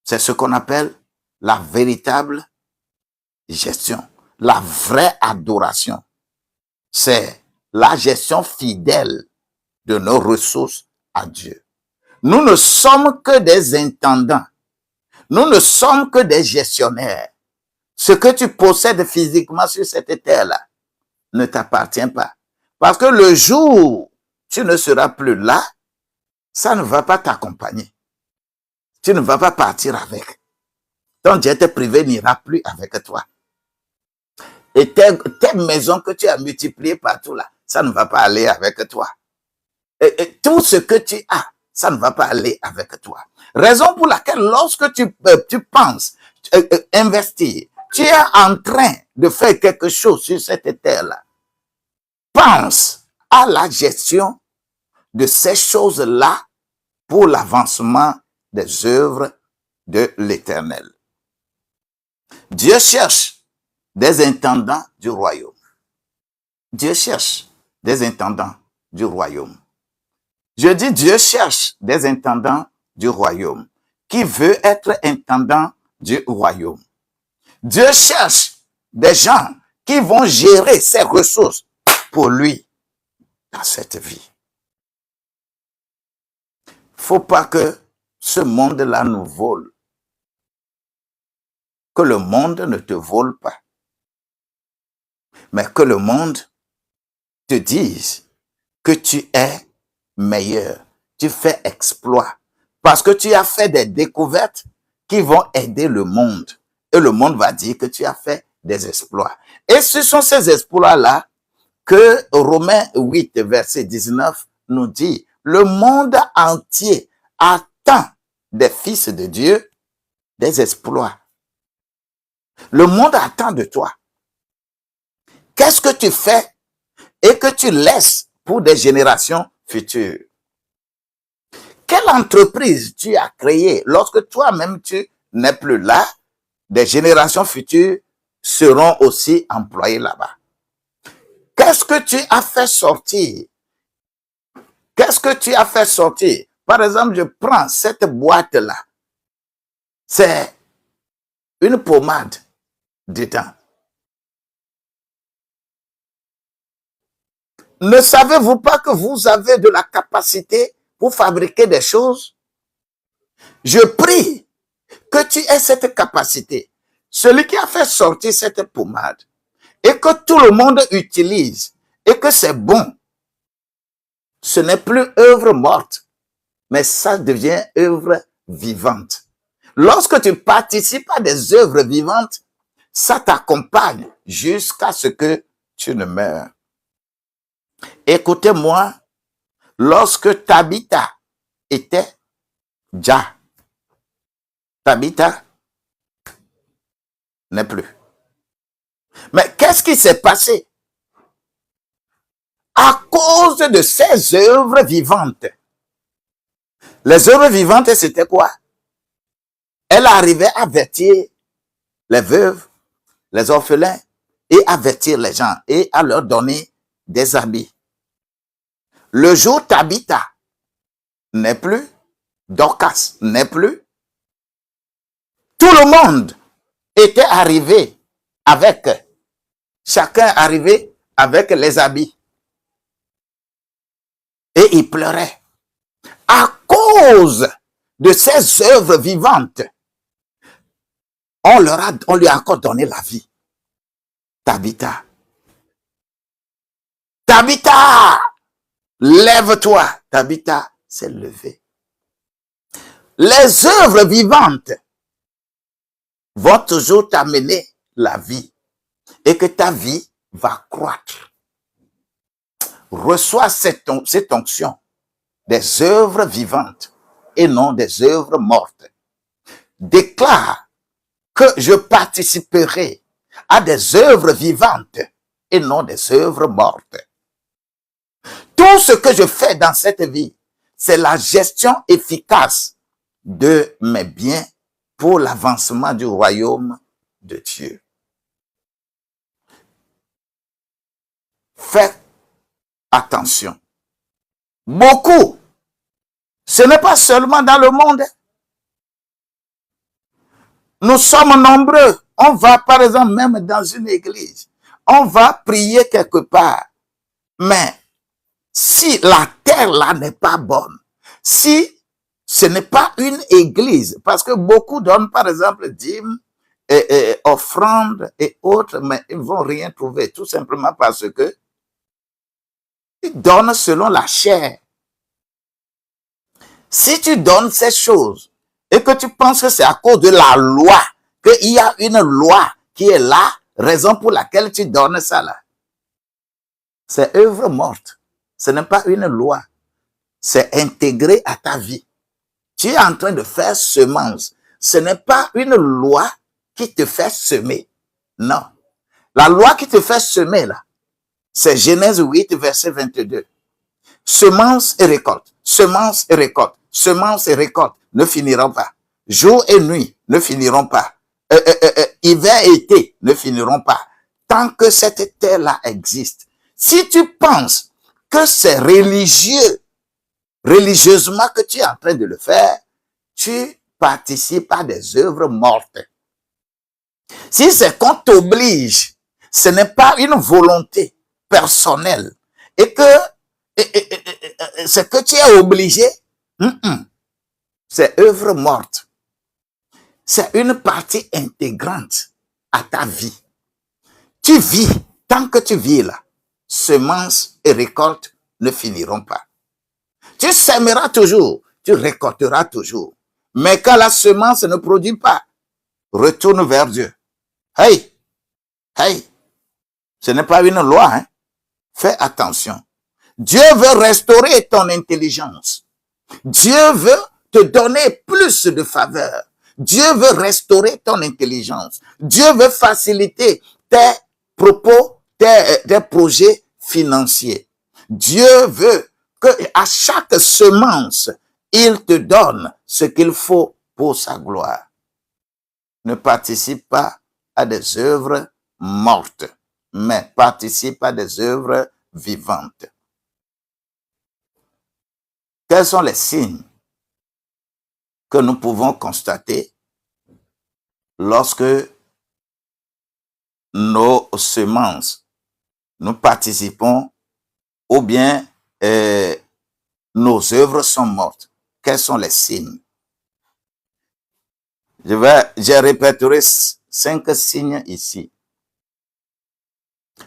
C'est ce qu'on appelle la véritable gestion. La vraie adoration, c'est la gestion fidèle de nos ressources à Dieu. Nous ne sommes que des intendants. Nous ne sommes que des gestionnaires. Ce que tu possèdes physiquement sur cette terre-là ne t'appartient pas. Parce que le jour où tu ne seras plus là, ça ne va pas t'accompagner. Tu ne vas pas partir avec. Ton jet privé n'ira plus avec toi. Et tes maisons que tu as multipliées partout là, ça ne va pas aller avec toi. Et tout ce que tu as, ça ne va pas aller avec toi. Raison pour laquelle lorsque tu penses investir, tu es en train de faire quelque chose sur cette terre-là. Pense à la gestion de ces choses-là pour l'avancement des œuvres de l'Éternel. Dieu cherche des intendants du royaume. Dieu cherche des intendants du royaume. Je dis Dieu cherche des intendants du royaume. Qui veut être intendant du royaume? Dieu cherche des gens qui vont gérer ses ressources pour lui dans cette vie. Faut pas que ce monde-là nous vole. Que le monde ne te vole pas. Mais que le monde te dise que tu es meilleur. Tu fais exploit. Parce que tu as fait des découvertes qui vont aider le monde. Et le monde va dire que tu as fait des exploits. Et ce sont ces exploits-là que Romains 8, verset 19 nous dit. Le monde entier attend des fils de Dieu des exploits. Le monde attend de toi. Qu'est-ce que tu fais et que tu laisses pour des générations futures? Quelle entreprise tu as créée lorsque toi-même tu n'es plus là? Des générations futures seront aussi employées là-bas. Qu'est-ce que tu as fait sortir? Qu'est-ce que tu as fait sortir? Par exemple, je prends cette boîte-là. C'est une pommade dedans. Ne savez-vous pas que vous avez de la capacité pour fabriquer des choses? Je prie que tu aies cette capacité. Celui qui a fait sortir cette pommade et que tout le monde utilise et que c'est bon, ce n'est plus œuvre morte, mais ça devient œuvre vivante. Lorsque tu participes à des œuvres vivantes, ça t'accompagne jusqu'à ce que tu ne meurs. Écoutez-moi, lorsque Tabitha était déjà, Tabitha n'est plus. Mais qu'est-ce qui s'est passé? À cause de ces œuvres vivantes. Les œuvres vivantes, c'était quoi? Elle arrivait à avertir les veuves, les orphelins, et avertir les gens, et à leur donner des habits. Le jour Tabitha n'est plus, Dorcas n'est plus, tout le monde était arrivé avec, chacun arrivé avec les habits. Et il pleurait. À cause de ces œuvres vivantes, on lui a encore donné la vie. Tabitha Tabitha, lève-toi. Tabitha s'est levée. Les œuvres vivantes vont toujours t'amener la vie et que ta vie va croître. Reçois cette onction des œuvres vivantes et non des œuvres mortes. Déclare que je participerai à des œuvres vivantes et non des œuvres mortes. Tout ce que je fais dans cette vie, c'est la gestion efficace de mes biens pour l'avancement du royaume de Dieu. Fais attention. Beaucoup. Ce n'est pas seulement dans le monde. Nous sommes nombreux. On va, par exemple, même dans une église. On va prier quelque part. Mais si la terre là n'est pas bonne, si ce n'est pas une église, parce que beaucoup donnent, par exemple, dîmes, offrandes et autres, mais ils ne vont rien trouver, tout simplement parce que ils donnent selon la chair. Si tu donnes ces choses et que tu penses que c'est à cause de la loi, qu'il y a une loi qui est là, raison pour laquelle tu donnes ça là, c'est œuvre morte. Ce n'est pas une loi. C'est intégré à ta vie. Tu es en train de faire semence. Ce n'est pas une loi qui te fait semer. Non. La loi qui te fait semer là, c'est Genèse 8, verset 22. Semence et récolte, semence et récolte, semence et récolte ne finiront pas. Jour et nuit ne finiront pas. Hiver et été ne finiront pas. Tant que cette terre-là existe. Si tu penses que c'est religieusement que tu es en train de le faire, tu participes à des œuvres mortes. Si c'est qu'on t'oblige, ce n'est pas une volonté personnelle et que ce que tu es obligé, c'est œuvre morte. C'est une partie intégrante à ta vie. Tu vis, tant que tu vis là, semences et récoltes ne finiront pas. Tu sèmeras toujours, tu récolteras toujours. Mais quand la semence ne produit pas, retourne vers Dieu. Hey, ce n'est pas une loi, hein. Fais attention. Dieu veut restaurer ton intelligence. Dieu veut te donner plus de faveur. Dieu veut restaurer ton intelligence. Dieu veut faciliter tes propos, tes projets financiers. Dieu veut que à chaque semence, il te donne ce qu'il faut pour sa gloire. Ne participe pas à des œuvres mortes, mais participe à des œuvres vivantes. Quels sont les signes que nous pouvons constater lorsque nos semences, nous participons ou bien nos œuvres sont mortes? Quels sont les signes? J'ai répertorié 5 signes ici.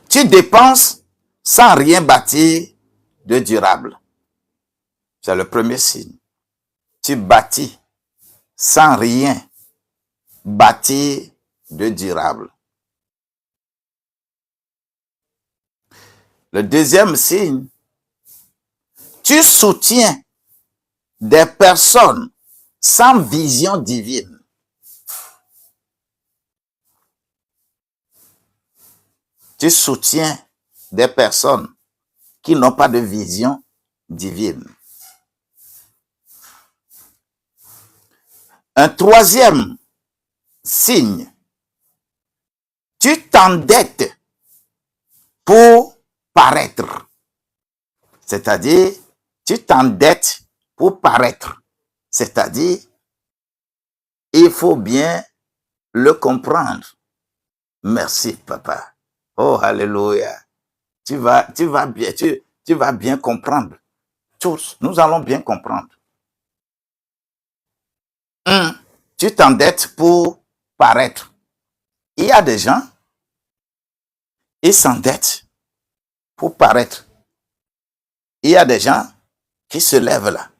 Tu dépenses sans rien bâtir de durable. C'est le premier signe. Tu bâtis sans rien bâtir de durable. Le deuxième signe, tu soutiens des personnes sans vision divine. Tu soutiens des personnes qui n'ont pas de vision divine. Un troisième signe, tu t'endettes pour paraître. C'est-à-dire, tu t'endettes pour paraître. C'est-à-dire, il faut bien le comprendre. Merci, papa. Oh, alléluia. Tu vas bien comprendre. Tous, nous allons bien comprendre. Tu t'endettes pour paraître. Il y a des gens, ils s'endettent pour paraître. Il y a des gens qui se lèvent là.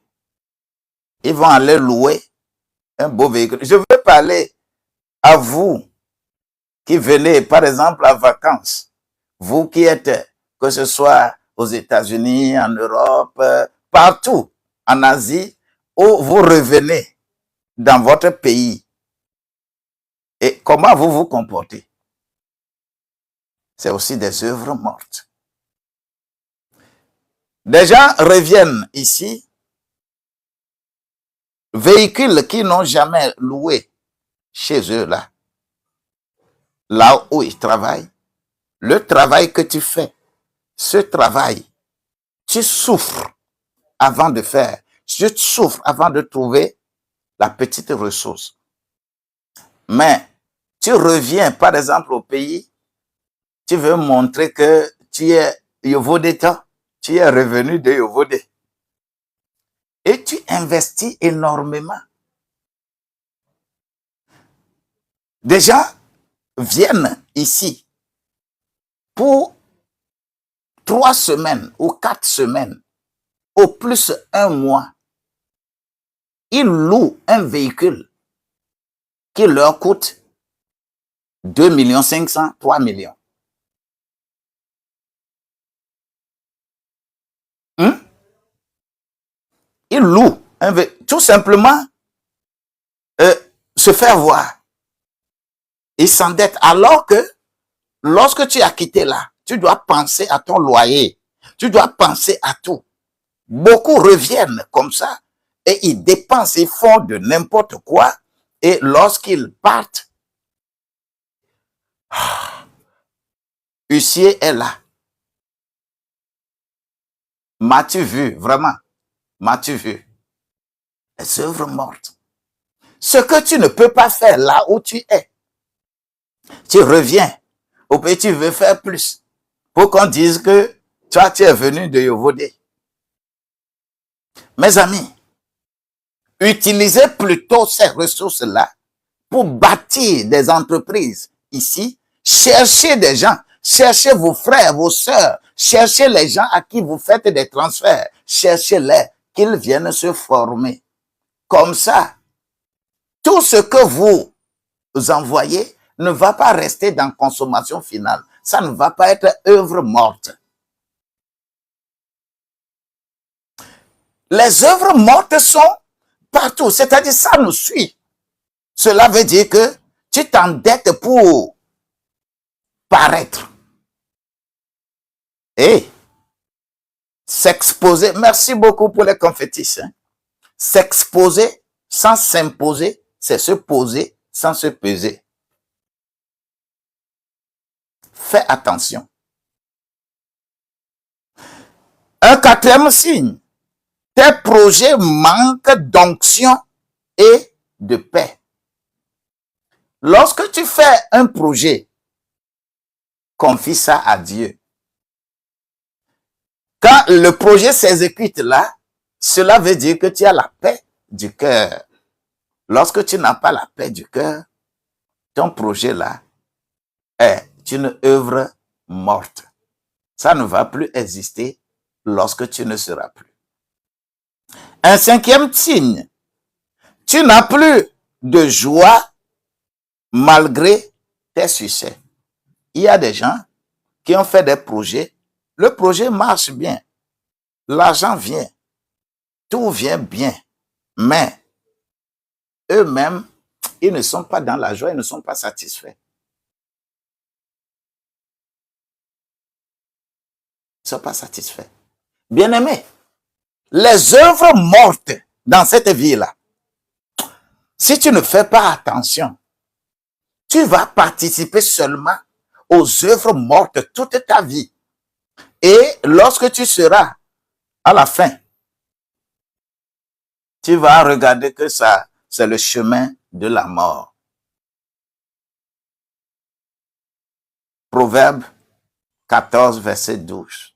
Ils vont aller louer un beau véhicule. Je veux parler à vous qui venez, par exemple, en vacances. Vous qui êtes, que ce soit aux États-Unis, en Europe, partout, en Asie, où vous revenez dans votre pays. Et comment vous vous comportez? C'est aussi des œuvres mortes. Des gens reviennent ici, véhicules qu'ils n'ont jamais loués chez eux là, là où ils travaillent. Le travail que tu fais, ce travail, tu souffres avant de faire. Tu souffres avant de trouver la petite ressource. Mais tu reviens, par exemple, au pays, tu veux montrer que tu es Yovodé, tu es revenu de Yovodé. Et tu investis énormément. Des gens viennent ici pour 3 semaines ou 4 semaines, au plus 1 mois. Ils louent un véhicule qui leur coûte 2 500 000, 3 millions. Ils louent un véhicule, tout simplement se faire voir. Ils s'endettent alors que lorsque tu as quitté là, tu dois penser à ton loyer. Tu dois penser à tout. Beaucoup reviennent comme ça et ils dépensent, ils font de n'importe quoi. Et lorsqu'ils partent, huissier est là. M'as-tu vu, vraiment? M'as-tu vu? Les œuvres mortes. Ce que tu ne peux pas faire là où tu es. Tu reviens au pays, tu veux faire plus. Pour qu'on dise que toi, tu es venu de Yovodé. Mes amis, utilisez plutôt ces ressources-là pour bâtir des entreprises ici. Cherchez des gens, cherchez vos frères, vos sœurs, cherchez les gens à qui vous faites des transferts, cherchez-les, qu'ils viennent se former. Comme ça, tout ce que vous envoyez ne va pas rester dans consommation finale. Ça ne va pas être œuvre morte. Les œuvres mortes sont partout, c'est-à-dire ça nous suit. Cela veut dire que tu t'endettes pour paraître. Et s'exposer, merci beaucoup pour les confettis. S'exposer sans s'imposer, c'est se poser sans se peser. Fais attention. Un 4e signe. Tes projets manquent d'onction et de paix. Lorsque tu fais un projet, confie ça à Dieu. Quand le projet s'exécute là, cela veut dire que tu as la paix du cœur. Lorsque tu n'as pas la paix du cœur, ton projet là est une œuvre morte. Ça ne va plus exister lorsque tu ne seras plus. Un 5e signe, tu n'as plus de joie malgré tes succès. Il y a des gens qui ont fait des projets, le projet marche bien, l'argent vient, tout vient bien, mais eux-mêmes, ils ne sont pas dans la joie, ils ne sont pas satisfaits. Ils ne sont pas satisfaits. Bien-aimés, les œuvres mortes dans cette vie-là, si tu ne fais pas attention, tu vas participer seulement aux œuvres mortes toute ta vie. Et lorsque tu seras à la fin, tu vas regarder que ça, c'est le chemin de la mort. Proverbe 14, verset 12.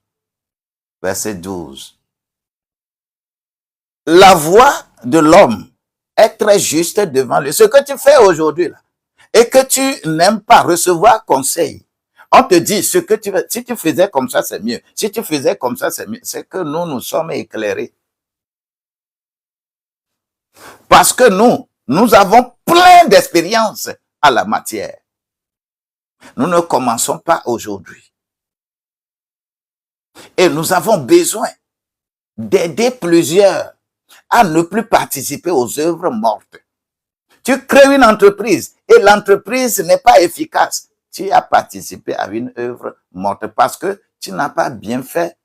Verset 12. La voix de l'homme est très juste devant lui. Ce que tu fais aujourd'hui, là, et que tu n'aimes pas recevoir conseil, On te dit ce que tu veux. Si tu faisais comme ça, c'est mieux. Si tu faisais comme ça, c'est mieux. C'est que nous sommes éclairés. Parce que nous avons plein d'expériences à la matière. Nous ne commençons pas aujourd'hui. Et nous avons besoin d'aider plusieurs à ne plus participer aux œuvres mortes. Tu crées une entreprise et l'entreprise n'est pas efficace. Tu as participé à une œuvre morte parce que tu n'as pas bien fait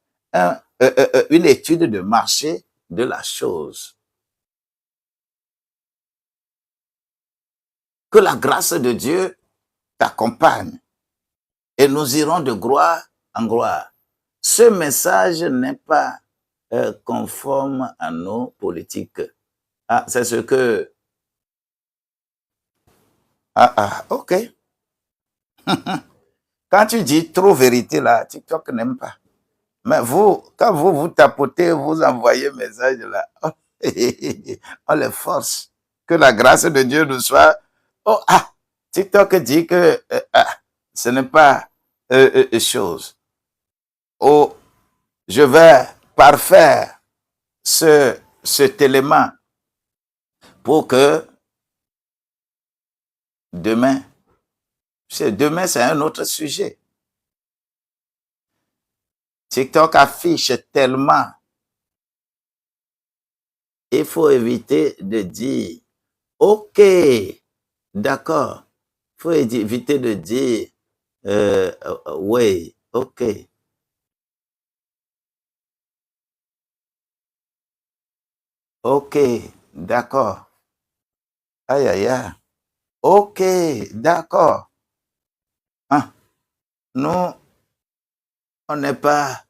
une étude de marché de la chose. Que la grâce de Dieu t'accompagne et nous irons de gloire en gloire. Ce message n'est pas conforme à nos politiques. Ah, c'est ce que... ok. Quand tu dis trop vérité là, TikTok n'aime pas. Mais vous, quand vous tapotez, vous envoyez message là, on les force. Que la grâce de Dieu nous soit... Oh, TikTok dit que ce n'est pas chose. Oh, je vais parfaire cet élément pour que demain, c'est un autre sujet. TikTok affiche tellement. Il faut éviter de dire, ok, d'accord. Il faut éviter de dire, oui, ok. Ok, d'accord. Aïe, aïe, aïe. Ok, d'accord. Nous, on n'est pas...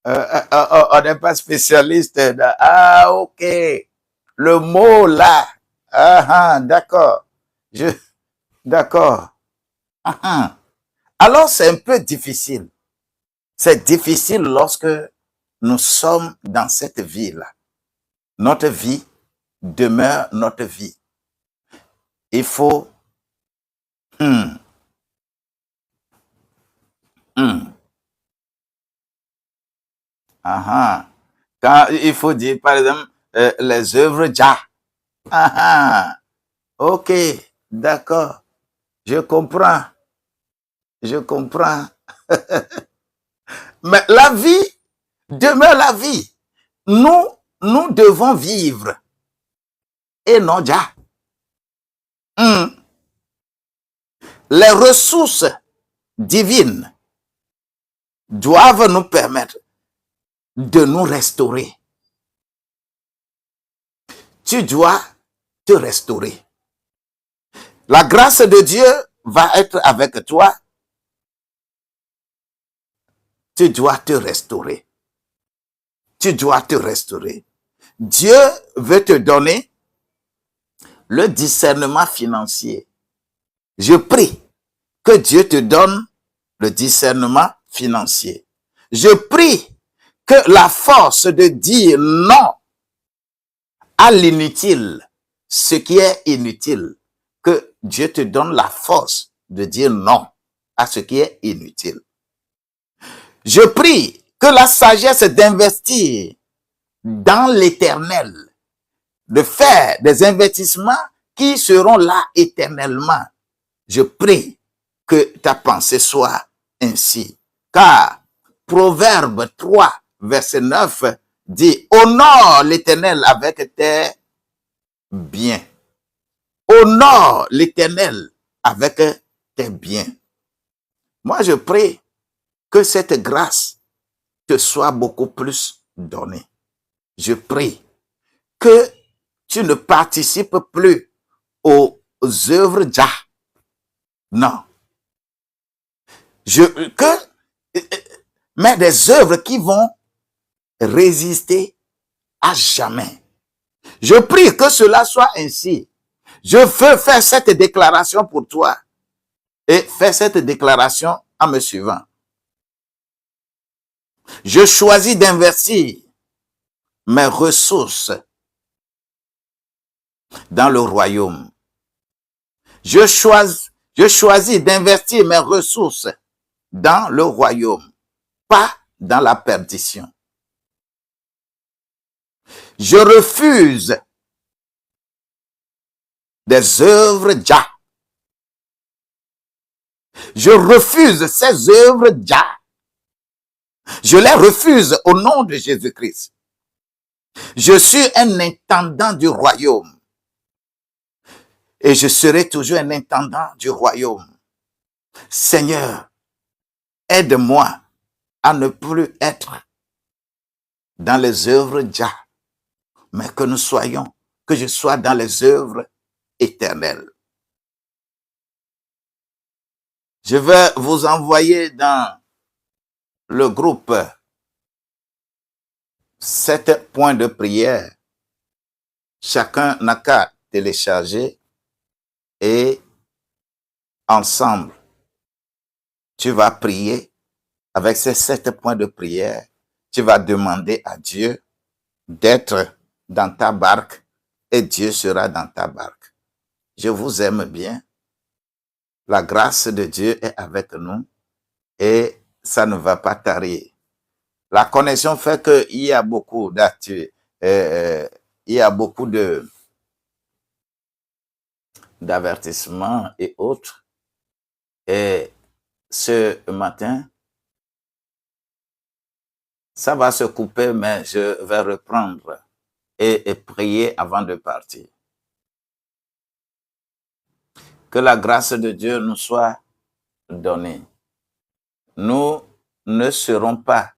on n'est pas spécialiste. Ok. Le mot là. D'accord. D'accord. Alors, c'est un peu difficile. C'est difficile lorsque nous sommes dans cette vie-là. Notre vie demeure notre vie. Il faut... Quand il faut dire, par exemple, les œuvres Jah. Ok, d'accord. Je comprends. Je comprends. Mais la vie demeure la vie. Nous devons vivre. Et non Jah. Les ressources divines doivent nous permettre de nous restaurer. Tu dois te restaurer. La grâce de Dieu va être avec toi. Tu dois te restaurer. Tu dois te restaurer. Dieu veut te donner le discernement financier. Je prie que Dieu te donne le discernement financier. Je prie que la force de dire non à l'inutile, ce qui est inutile, que Dieu te donne la force de dire non à ce qui est inutile. Je prie que la sagesse d'investir dans l'éternel, de faire des investissements qui seront là éternellement. Je prie que ta pensée soit ainsi. Car Proverbe 3, verset 9 dit, honore l'Éternel avec tes biens. Honore l'Éternel avec tes biens. Moi, je prie que cette grâce te soit beaucoup plus donnée. Je prie que tu ne participes plus aux œuvres Jah. Non. Mais des œuvres qui vont résister à jamais. Je prie que cela soit ainsi. Je veux faire cette déclaration pour toi et faire cette déclaration en me suivant. Je choisis d'investir mes ressources dans le royaume. Je Je choisis d'investir mes ressources dans le royaume, pas dans la perdition. Je refuse des œuvres Jah. Je refuse ces œuvres Jah. Je les refuse au nom de Jésus-Christ. Je suis un intendant du royaume. Et je serai toujours un intendant du royaume. Seigneur, aide-moi à ne plus être dans les œuvres Jah, mais que je sois dans les œuvres éternelles. Je vais vous envoyer dans le groupe 7 points de prière. Chacun n'a qu'à télécharger et ensemble, tu vas prier avec ces 7 points de prière. Tu vas demander à Dieu d'être dans ta barque et Dieu sera dans ta barque. Je vous aime bien. La grâce de Dieu est avec nous et ça ne va pas tarir. La connexion fait qu'il y a beaucoup d'avertissements et autres. Et ce matin, ça va se couper, mais je vais reprendre et prier avant de partir. Que la grâce de Dieu nous soit donnée. Nous ne serons pas